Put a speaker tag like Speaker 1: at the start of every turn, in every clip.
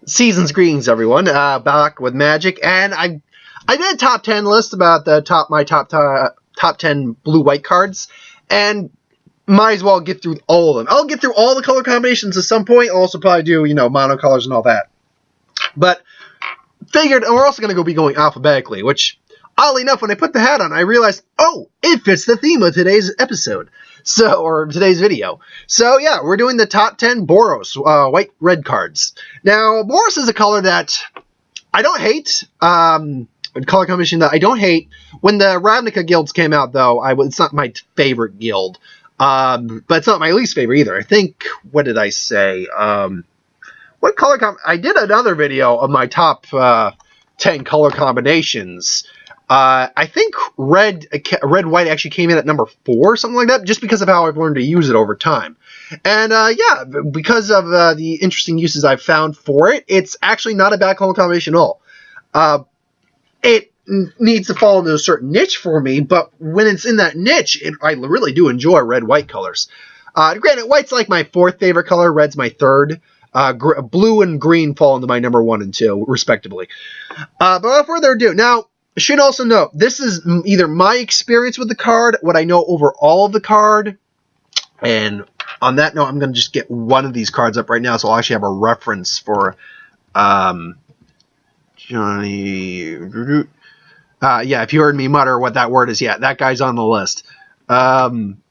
Speaker 1: Season's greetings, everyone. Back with Magic, and I did a top 10 list about my top 10 blue-white cards, and might as well get through all of them. I'll get through all the color combinations at some point. I'll also probably do, monocolors and all that. But figured, and we're also going to be going alphabetically, which, oddly enough, when I put the hat on, I realized, oh, it fits the theme of today's episode. Or today's video. So yeah, we're doing the top 10 Boros white-red cards. Now, Boros is a color that I don't hate. Color combination that I don't hate. When the Ravnica guilds came out, though, it's not my favorite guild. But it's not my least favorite either. I think, what did I say? What color I did another video of my top 10 color combinations. I think red-white actually came in at number 4, something like that, just because of how I've learned to use it over time. And, yeah, because of the interesting uses I've found for it, it's actually not a bad color combination at all. It needs to fall into a certain niche for me, but when it's in that niche, I really do enjoy red-white colors. Granted, white's like my 4th favorite color, red's my 3rd. Blue and green fall into my number 1 and 2, respectively. But without further ado, now, I should also note, this is either my experience with the card, what I know overall of the card, and on that note, I'm going to just get one of these cards up right now, so I'll actually have a reference for Johnny. Yeah, if you heard me mutter what that word is, yeah, that guy's on the list. Darn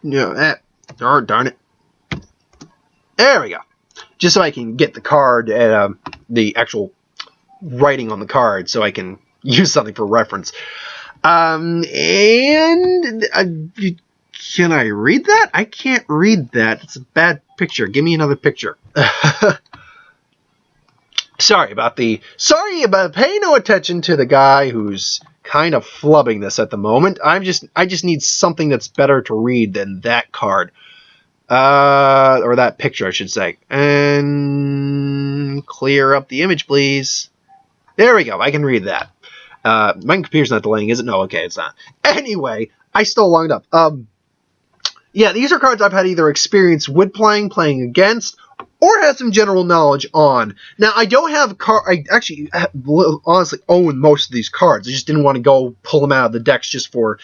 Speaker 1: it. There we go. Just so I can get the card, the actual writing on the card, so I can use something for reference. And can I read that? I can't read that. It's a bad picture. Give me another picture. Sorry about paying no attention to the guy who's kind of flubbing this at the moment. I just need something that's better to read than that card. Or that picture, I should say. And clear up the image, please. There we go. I can read that. My computer's not delaying, is it? No, okay, it's not. Anyway, I still longed up. Yeah, these are cards I've had either experience with playing against, or have some general knowledge on. Now, I don't have I actually honestly own most of these cards. I just didn't want to go pull them out of the decks just for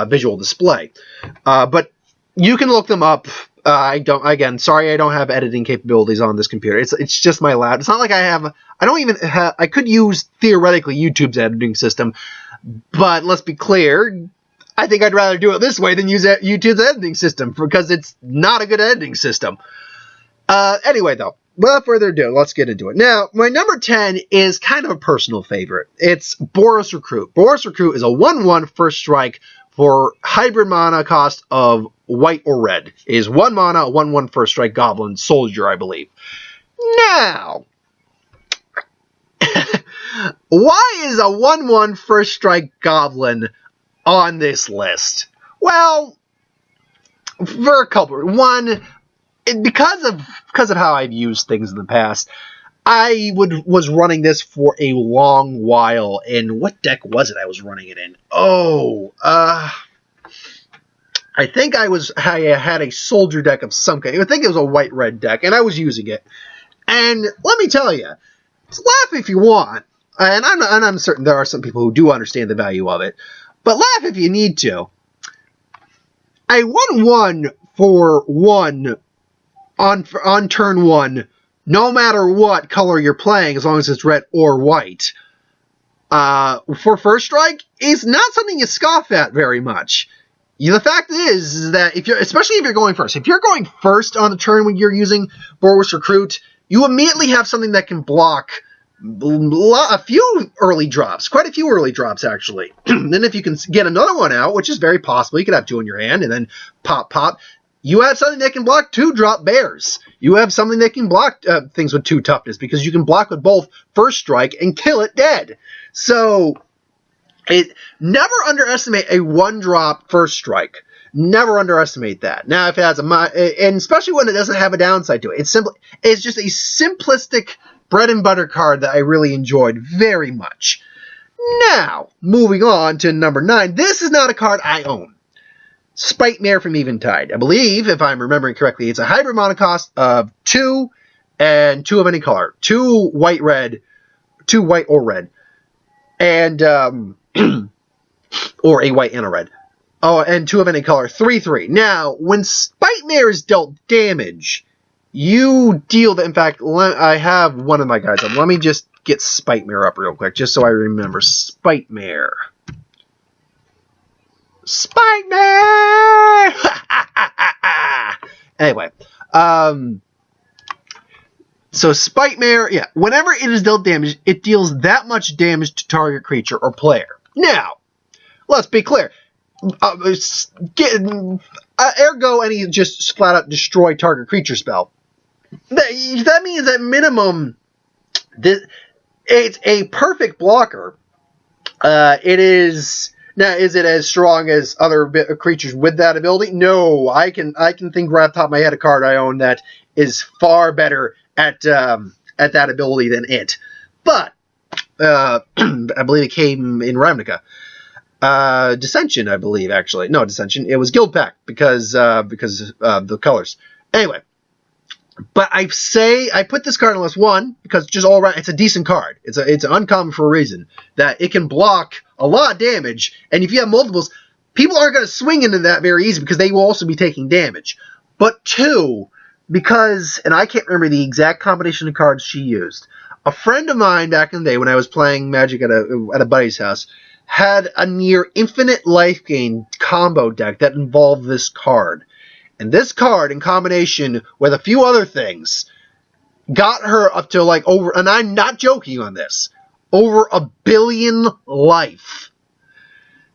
Speaker 1: visual display. But you can look them up. I don't have editing capabilities on this computer. It's just my lab. It's not like I could use, theoretically, YouTube's editing system, but let's be clear, I think I'd rather do it this way than use YouTube's editing system, because it's not a good editing system. Anyway, though, without further ado, let's get into it. Now, my number 10 is kind of a personal favorite. It's Boros Recruit. Boros Recruit is a 1/1 first strike for hybrid mana cost of white or red. It is 1 mana, 1/1 first strike goblin soldier, I believe. Now, why is a 1/1 first strike goblin on this list? Well, for a couple. One, because of how I've used things in the past, I was running this for a long while. And what deck was it I was running it in? I think I had a soldier deck of some kind. I think it was a white-red deck, and I was using it. And let me tell you, laugh if you want, and I'm certain there are some people who do understand the value of it, but laugh if you need to. A 1/1 for 1 on turn 1, no matter what color you're playing, as long as it's red or white, for first strike, is not something you scoff at very much. The fact is that especially if you're going first, if you're going first on the turn when you're using Boros Recruit, you immediately have something that can block a few early drops, quite a few early drops, actually. Then if you can get another one out, which is very possible, you could have 2 in your hand, and then pop, you have something that can block 2-drop bears. You have something that can block things with 2 toughness, because you can block with both first strike and kill it dead. So, never underestimate a 1-drop first strike. Never underestimate that. Now, if it has and especially when it doesn't have a downside to it, it's just a simplistic bread and butter card that I really enjoyed very much. Now, moving on to number 9. This is not a card I own. Spite Mare from Eventide. I believe, if I'm remembering correctly, it's a hybrid mana cost of 2, and 2 of any color. 2 white, red, 2 white or red, and or a white and a red. Oh, and 2 of any color. 3/3. Now, when Spite Mare is dealt damage, you deal that. In fact, I have one of my guys up. Let me just get Spite Mare up real quick, just so I remember. Spite Mare. Spite Mare! Anyway, so Spite Mare, yeah, whenever it is dealt damage, it deals that much damage to target creature or player. Now, let's be clear. Ergo, any just flat out destroy target creature spell. That means at minimum, it's a perfect blocker. It is. Now, is it as strong as other creatures with that ability? No, I can think right off the top of my head a card I own that is far better at that ability than it. But I believe it came in Ravnica. Dissension, I believe, actually. No, Dissension. It was Guild Pact because of the colors. Anyway, but I put this card on list 1 because just all around it's a decent card. It's uncommon for a reason that it can block a lot of damage, and if you have multiples, people aren't going to swing into that very easy because they will also be taking damage. But 2, because, and I can't remember the exact combination of cards she used. A friend of mine back in the day when I was playing Magic at a buddy's house had a near infinite life gain combo deck that involved this card. And this card, in combination with a few other things, got her up to like over, and I'm not joking on this, over 1 billion life.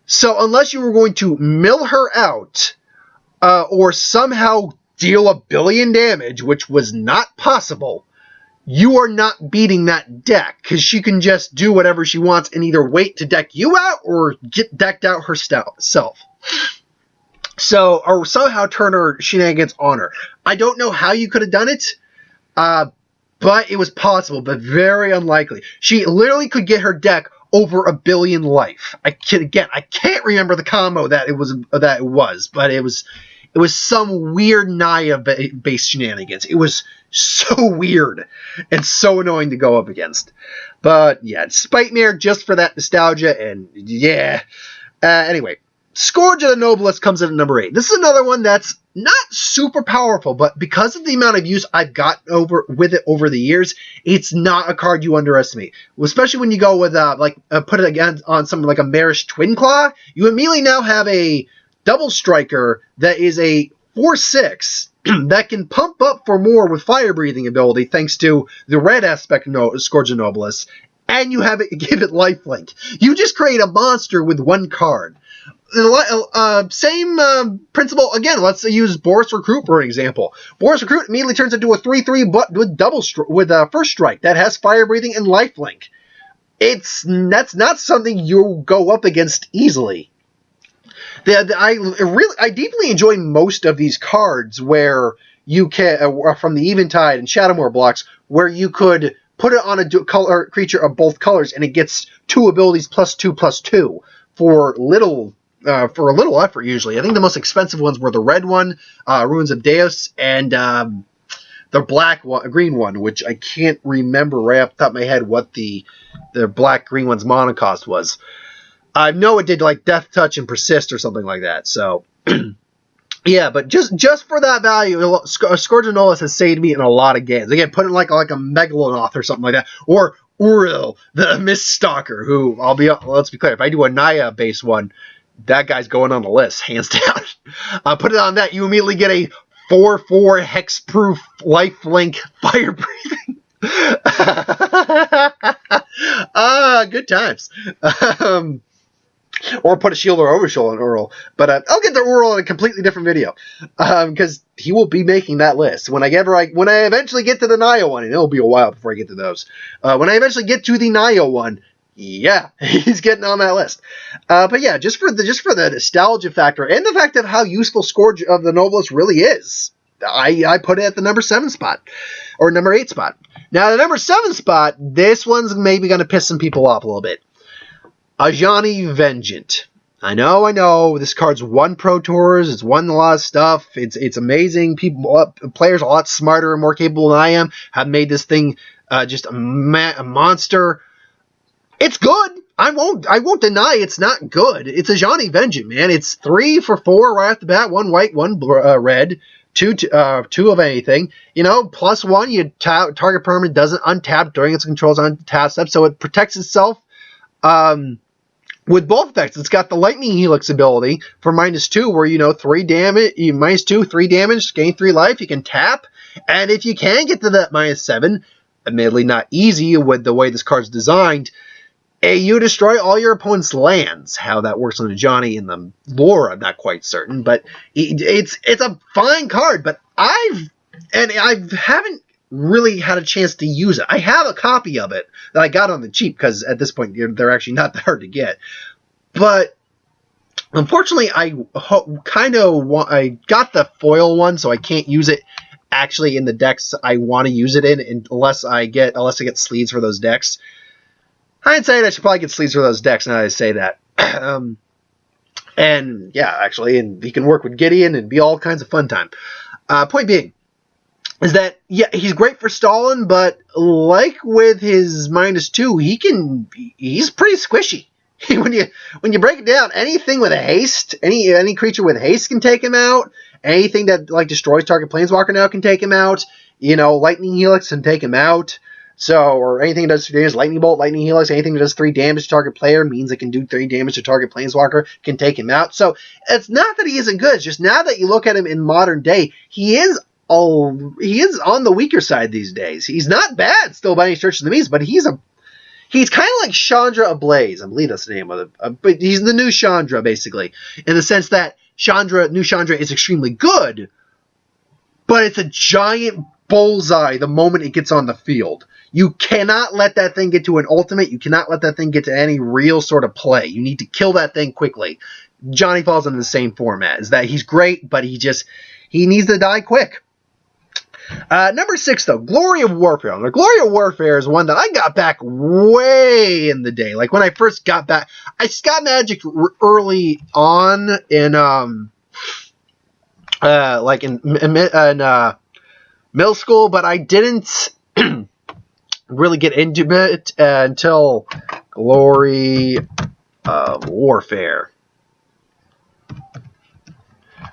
Speaker 1: So unless you were going to mill her out, or somehow deal 1 billion damage, which was not possible, you are not beating that deck, because she can just do whatever she wants and either wait to deck you out or get decked out herself. So, or somehow turn her shenanigans on her. I don't know how you could have done it, but it was possible, but very unlikely. She literally could get her deck over 1 billion life. I can't remember the combo that it was, but it was some weird Naya-based shenanigans. It was so weird and so annoying to go up against. But yeah, Spite Mare just for that nostalgia, and yeah. Anyway, Scourge of the Noblesse comes in at number 8. This is another one that's not super powerful, but because of the amount of use I've got with it over the years, it's not a card you underestimate. Especially when you go with put it again on something like a Marish Twinclaw, you immediately now have a double striker that is a 4/6 that can pump up for more with fire breathing ability thanks to the red aspect of Scourge of Noblesse, and you have it give it lifelink. You just create a monster with 1 card. Same principle again. Let's use Boris Recruit for an example. Boris Recruit immediately turns into a 3/3 with first strike that has fire breathing and lifelink. That's not something you go up against easily. I deeply enjoy most of these cards where you can from the Eventide and Shadowmoor blocks where you could put it on a color creature of both colors and it gets 2 abilities +2/+2 for a little effort usually. I think the most expensive ones were the red one, Ruins of Deus, and the green one, which I can't remember right off the top of my head what the black-green one's mana cost was. I know it did like Death Touch and Persist or something like that. So, yeah, but just for that value, Scourge of Noblesse has saved me in a lot of games. Again, put it like a Megalodon or something like that, or Uriel, the Mist Stalker, who let's be clear, if I do a Naya-based one, that guy's going on the list, hands down. Put it on that, you immediately get a 4/4 hexproof lifelink fire breathing. Good times. Or put a shield or overshield on Uriel. But I'll get to Uriel in a completely different video. Because he will be making that list. When I eventually get to the Naya one, and it'll be a while before I get to those. When I eventually get to the Naya one, yeah, he's getting on that list. But yeah, just for the nostalgia factor and the fact of how useful Scourge of the Noblesse really is, I put it at the number 7 spot or number 8 spot. Now the number 7 spot, this one's maybe going to piss some people off a little bit. Ajani Vengeant. I know. This card's won Pro Tours. It's won a lot of stuff. It's amazing. Players a lot smarter and more capable than I am have made this thing just a monster. It's good. I won't deny it's not good. It's a Ajani Vengeance, man. It's 3 for 4 right off the bat. 1 white, 1 red. Two of anything. +1. You target permanent doesn't untap during its control's untap step, so it protects itself. With both effects, it's got the Lightning Helix ability for -2, where 3 damage, -2, 3 damage, gain 3 life. You can tap, and if you can get to that -7, admittedly not easy with the way this card's designed, you destroy all your opponent's lands. How that works on Ajani in the lore, I'm not quite certain, but it's a fine card. But I haven't really had a chance to use it. I have a copy of it that I got on the cheap because at this point they're actually not that hard to get. But unfortunately, I got the foil one, so I can't use it actually in the decks I want to use it in unless I get sleeves for those decks. Hindsight, I should probably get sleeves for those decks now that I say that. And yeah, actually, and he can work with Gideon and be all kinds of fun time. Point being is that, yeah, he's great for stalling, but like with his -2, he's pretty squishy. when you break it down, anything with a haste, any creature with haste can take him out. Anything that destroys target planeswalker now can take him out. Lightning Helix can take him out. Or anything that does 3 damage, Lightning Bolt, Lightning Helix, anything that does 3 damage to target player means it can do 3 damage to target planeswalker, can take him out. So it's not that he isn't good. It's just now that you look at him in modern day, he is on the weaker side these days. He's not bad still by any stretch of the means, but he's kind of like Chandra Ablaze. I believe that's the name of it. But he's the new Chandra, basically, in the sense that new Chandra is extremely good, but it's a giant bullseye the moment it gets on the field. You cannot let that thing get to an ultimate. You cannot let that thing get to any real sort of play. You need to kill that thing quickly. Johnny falls into the same format. Is that he's great, but he needs to die quick. Number 6, though, Glory of Warfare. Now, Glory of Warfare is one that I got back way in the day. Like when I first got back, I got Magic early on in middle school, but I didn't really get into it until Glory of Warfare.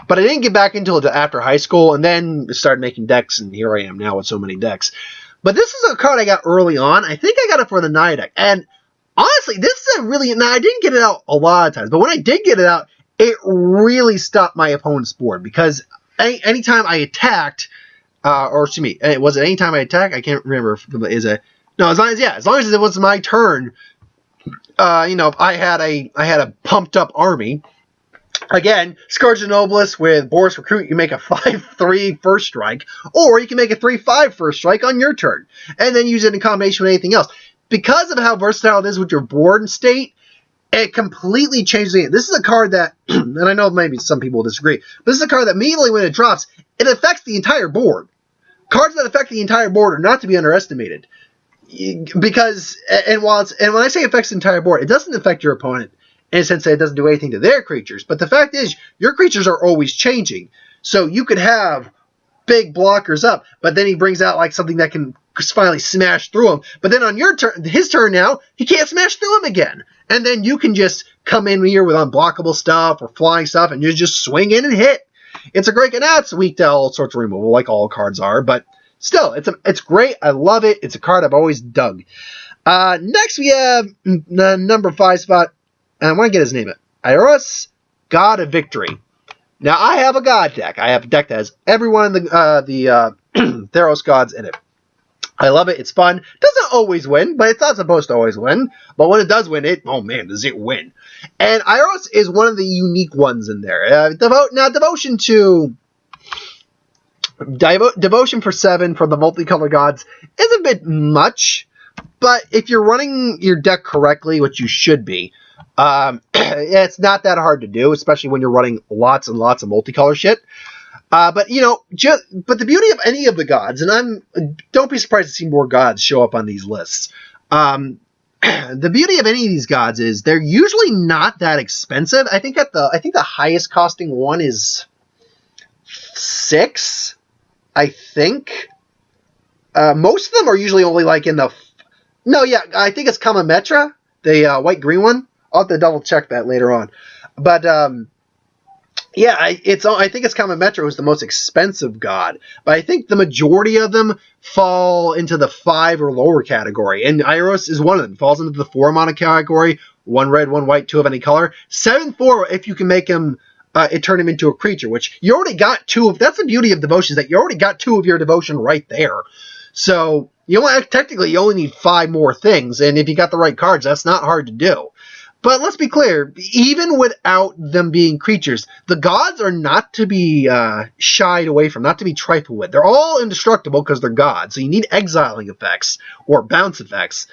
Speaker 1: But I didn't get back into it after high school, and then started making decks, and here I am now with so many decks. But this is a card I got early on. I think I got it for the Naya deck. And honestly, this is I didn't get it out a lot of times, but when I did get it out, it really stopped my opponent's board, because anytime I attacked, was it anytime I attacked? I can't remember if as long as it was my turn, if I had a pumped up army. Again, Scourge of Nobilis with Boros Recruit, you make a 5/3 first strike, or you can make a 3/5 first strike on your turn, and then use it in combination with anything else. Because of how versatile it is with your board and state, it completely changes the game. This is a card that, and I know maybe some people will disagree, but this is a card that immediately when it drops, it affects the entire board. Cards that affect the entire board are not to be underestimated. Because, and when I say affects the entire board, it doesn't affect your opponent in a sense that it doesn't do anything to their creatures. But the fact is, your creatures are always changing. So you could have big blockers up, but then he brings out something that can finally smash through them. But then on your turn, his turn now, he can't smash through them again. And then you can just come in here with unblockable stuff or flying stuff, and you just swing in and hit. It's a great, and now it's weak to all sorts of removal, like all cards are, but still, it's great. I love it. It's a card I've always dug. Next, we have the number 5 spot. And I want to get his name. Iroas, God of Victory. Now, I have a God deck. I have a deck that has every one of the Theros gods in it. I love it. It's fun. Doesn't always win, but it's not supposed to always win. But when it does win, oh man, does it win. And Iroas is one of the unique ones in there. Devotion for 7 from the multicolored gods is a bit much. But if you're running your deck correctly, which you should be, it's not that hard to do, especially when you're running lots and lots of multicolor shit. But the beauty of any of the gods, and don't be surprised to see more gods show up on these lists. the beauty of any of these gods is they're usually not that expensive. I think the highest costing one is 6. I think most of them are usually only like in the. No, yeah, I think it's Kamametra, the white green one. I'll have to double check that later on, but yeah, I think it's Kamametra was the most expensive god, but I think the majority of them fall into the 5 or lower category, and Iros is one of them. Falls into the 4 mana category, 1 red, 1 white, 2 of any color. 7/4 if you can make him, turn him into a creature, which you already got 2 of. That's the beauty of devotion, is that you already got 2 of your devotion right there. So technically you only need 5 more things, and if you got the right cards, that's not hard to do. But let's be clear, even without them being creatures, the gods are not to be shied away from, not to be trifled with. They're all indestructible because they're gods, so you need exiling effects or bounce effects.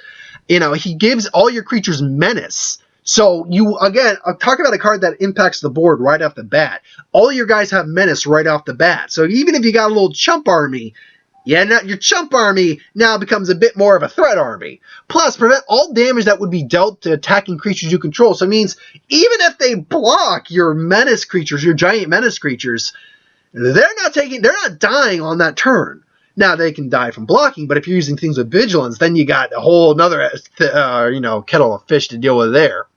Speaker 1: He gives all your creatures menace. So talk about a card that impacts the board right off the bat. All your guys have menace right off the bat. So even if you got a little chump army, now your chump army now becomes a bit more of a threat army. Plus, prevent all damage that would be dealt to attacking creatures you control. So it means even if they block your menace creatures, your giant menace creatures, they're not dying on that turn. Now they can die from blocking, but if you're using things with vigilance, then you got a whole another kettle of fish to deal with there.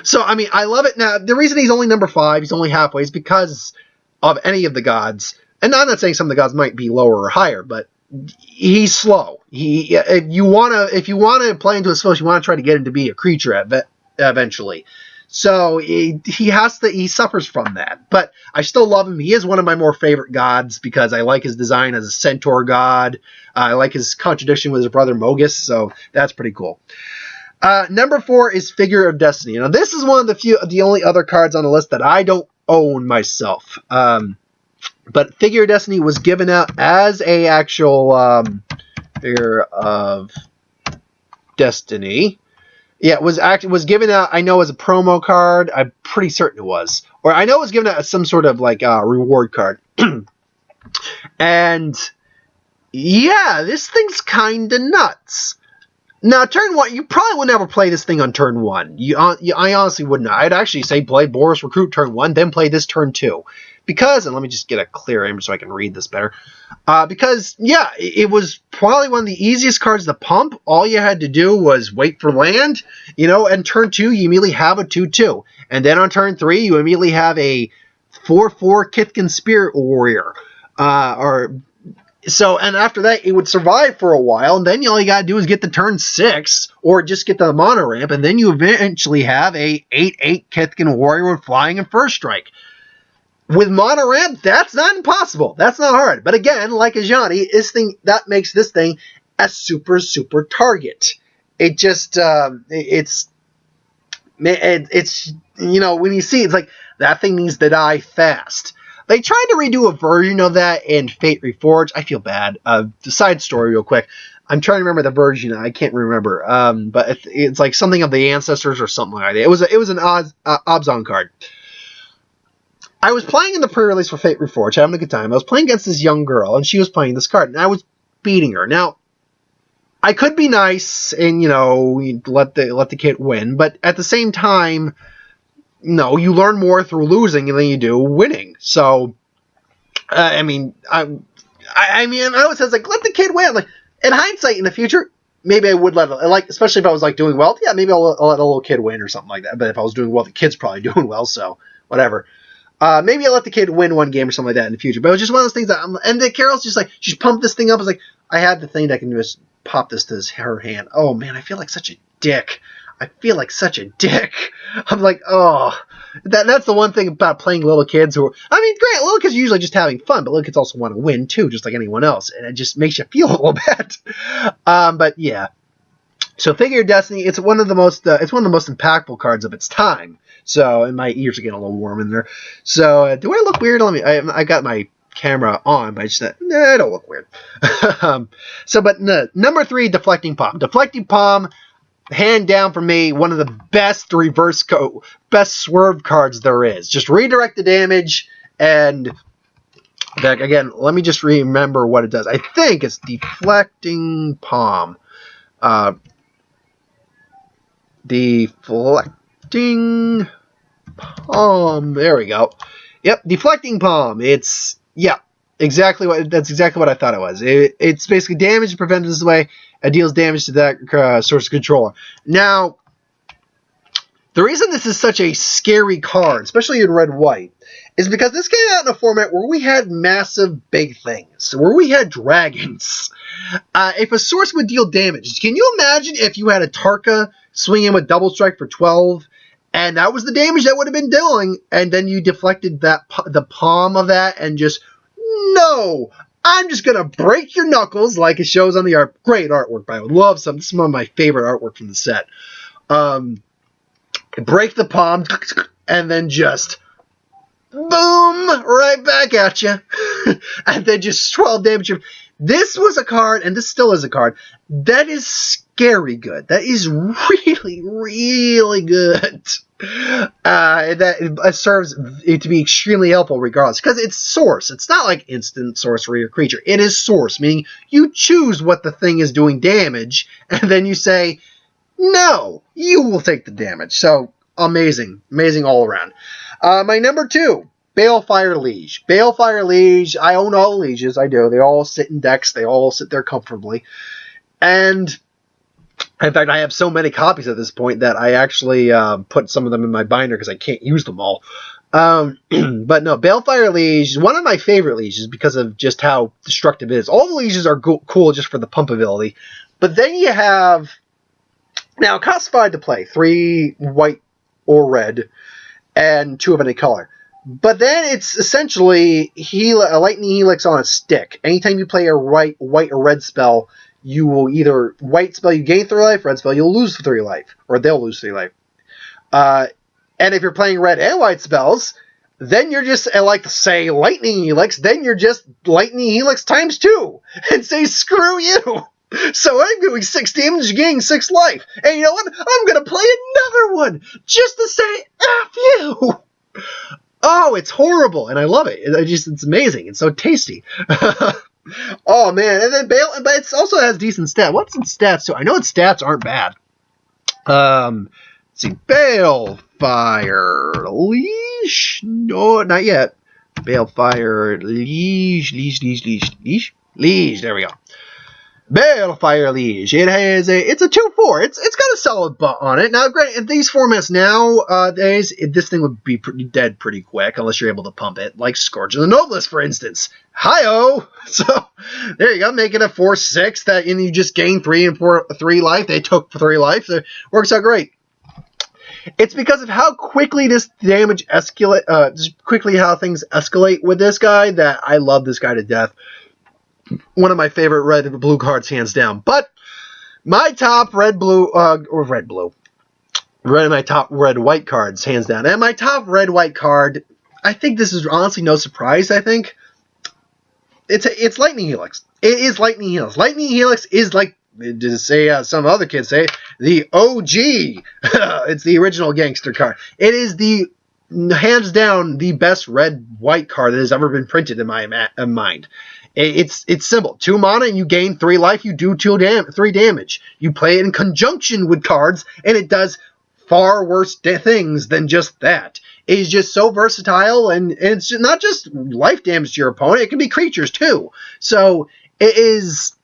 Speaker 1: So I love it. Now the reason he's only number 5, he's only halfway, is because of any of the gods. And I'm not saying some of the gods might be lower or higher, but he's slow. If you want to play into his slow, you want to try to get him to be a creature eventually. So he suffers from that. But I still love him. He is one of my more favorite gods because I like his design as a centaur god. I like his contradiction with his brother Mogus, so that's pretty cool. Number 4 is Figure of Destiny. Now this is one of the only other cards on the list that I don't own myself. But Figure of Destiny was given out as a actual Figure of Destiny. Yeah, it was given out, I know, as a promo card. I'm pretty certain it was. Or I know it was given out as some sort of reward card. And yeah, this thing's kind of nuts. Now, turn 1, you probably would never play this thing on turn 1. I honestly would not. I'd actually say play Boros Recruit turn 1, then play this turn 2. Because, and let me just get a clear image so I can read this better. Because, yeah, it was probably one of the easiest cards to pump. All you had to do was wait for land, and turn 2, you immediately have a 2/2. And then on turn 3, you immediately have a 4/4 Kithkin Spirit Warrior. And after that, it would survive for a while, and then all you gotta do is get the turn 6, or just get the mono ramp, and then you eventually have a 8/8 Kithkin Warrior with flying and first strike. With mono ramp, that's not impossible. That's not hard. But again, like Ajani, that makes this thing a super, super target. It just, it's when you see it, it's like, that thing needs to die fast. They tried to redo a version of that in Fate Reforged. I feel bad. The side story real quick. I'm trying to remember the version. I can't remember. But it's like something of the ancestors or something like that. It was an Obzon card. I was playing in the pre-release for Fate Reforged, having a good time. I was playing against this young girl, and she was playing this card, and I was beating her. Now, I could be nice and, let the kid win, but at the same time, no, you learn more through losing than you do winning. So, I always says, let the kid win. Like, in hindsight, in the future, maybe I would let it, especially if I was, doing well, yeah, maybe I'll let a little kid win or something like that. But if I was doing well, the kid's probably doing well, so whatever. Maybe I'll let the kid win one game or something like that in the future. But it was just one of those things and then Carol's just she's pumped this thing up. I was like, I had the thing that can just pop this to her hand. Oh man, I feel like such a dick. I'm like, oh, that's the one thing about playing little kids granted, little kids are usually just having fun, but little kids also want to win too, just like anyone else. And it just makes you feel a little bad. But yeah. So Figure of Destiny, it's one of the most impactful cards of its time. So, and my ears are getting a little warm in there. So, do I look weird? I got my camera on, but I just said, nah, I don't look weird. Number 3, Deflecting Palm. Deflecting Palm, hand down for me, one of the best best swerve cards there is. Just redirect the damage, and again, let me just remember what it does. I think it's Deflecting Palm. Deflecting palm. There we go. Yep, deflecting palm. That's exactly what I thought it was. It's basically damage to prevent this way. It deals damage to that source controller. Now, the reason this is such a scary card, especially in red-white, is because this came out in a format where we had massive big things, where we had dragons. If a source would deal damage, can you imagine if you had a Tarka swinging with double strike for 12, and that was the damage that would have been dealing, and then you deflected the palm of that, and just, no, I'm just going to break your knuckles like it shows on the art. Great artwork, I would love some. This is one of my favorite artwork from the set. Break the palm, and then just boom, right back at you. And then just 12 damage. This was a card, and this still is a card, that is scary good. That is really, really good. That serves it to be extremely helpful regardless, because it's source. It's not like instant sorcery or creature. It is source, meaning you choose what the thing is doing damage, and then you say, no, you will take the damage. So, amazing. Amazing all around. My number 2, Balefire Liege. Balefire Liege, I own all the Lieges, I do. They all sit in decks. They all sit there comfortably. And, in fact, I have so many copies at this point that I actually put some of them in my binder because I can't use them all. But no, Balefire Liege is one of my favorite Lieges because of just how destructive it is. All the Lieges are cool just for the pump ability. But then you have... Now, it costs 5 to play, 3 white or red, and 2 of any color. But then it's essentially a Lightning Helix on a stick. Anytime you play a white or red spell, you will either white spell you gain 3 life, red spell you'll lose 3 life, or they'll lose 3 life. And if you're playing red and white spells, then you're just, like, say, Lightning Helix, then you're just Lightning Helix times 2, and say, screw you! So I'm doing 6 damage, gaining 6 life. And you know what? I'm going to play another one just to say F you. Oh, it's horrible. And I love it. It's amazing. It's so tasty. Oh, man. And then but it also has decent stats. What's its stats too? I know its stats aren't bad. Let's see. Balefire Liege? No, not yet. Balefire Liege. There we go. Balefire Liege. It's a 2/4. It's got a solid butt on it. Now, granted, in these formats nowadays, this thing would be dead pretty quick unless you're able to pump it, like Scourge of the Noblest, for instance. Hi-oh! So, there you go. Make it a 4/6 and you just gain 3 and 3 life. They took 3 life. It works out great. It's because of how quickly this damage quickly how things escalate with this guy that I love this guy to death. One of my favorite red and blue cards, hands down. But my top my top red-white cards, hands down. And my top red-white card, I think this is honestly no surprise, I think. It's Lightning Helix. It is Lightning Helix. Lightning Helix is like, to say some other kids say, the OG. It's the original gangster card. It is the, hands down, the best red-white card that has ever been printed in my mind. It's simple. 2 mana and you gain 3 life. You do 3 damage. You play it in conjunction with cards, and it does far worse things than just that. It is just so versatile, and it's not just life damage to your opponent. It can be creatures too. So it is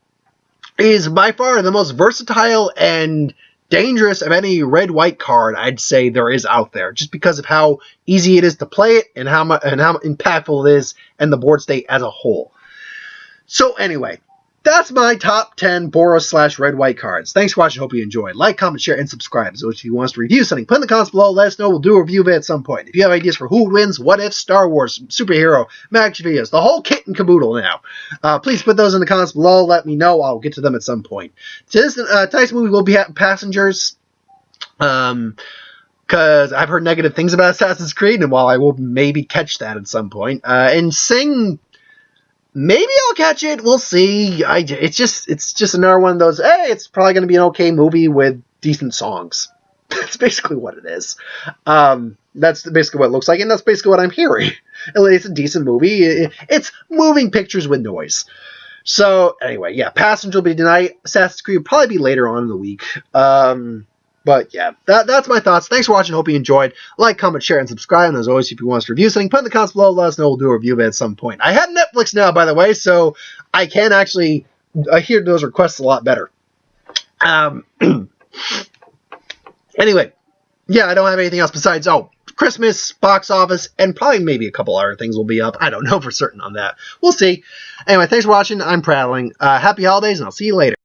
Speaker 1: by far the most versatile and dangerous of any red-white card I'd say there is out there, just because of how easy it is to play it and how impactful it is and the board state as a whole. So anyway, that's my top 10 Boros / red-white cards. Thanks for watching. Hope you enjoyed. Like, comment, share, and subscribe. So if you want us to review something, put in the comments below. Let us know. We'll do a review of it at some point. If you have ideas for who wins, what if, Star Wars, superhero, magic videos, the whole kit and caboodle now, please put those in the comments below. Let me know. I'll get to them at some point. Tonight's movie will be Passengers. Because I've heard negative things about Assassin's Creed, and while I will maybe catch that at some point. And Sing... maybe I'll catch it. We'll see. It's just another one of those, hey, it's probably going to be an okay movie with decent songs. That's basically what it is. That's basically what it looks like, and that's basically what I'm hearing. It's a decent movie. It's moving pictures with noise. So, anyway, yeah, Passenger will be tonight. Assassin's Creed will probably be later on in the week. But yeah, that's my thoughts. Thanks for watching. Hope you enjoyed. Like, comment, share, and subscribe. And as always, if you want us to review something, put in the comments below. Let us know. We'll do a review of it at some point. I have Netflix now, by the way, so I can actually hear those requests a lot better. Anyway, yeah, I don't have anything else besides, Christmas, box office, and probably maybe a couple other things will be up. I don't know for certain on that. We'll see. Anyway, thanks for watching. I'm prattling. Happy holidays, and I'll see you later.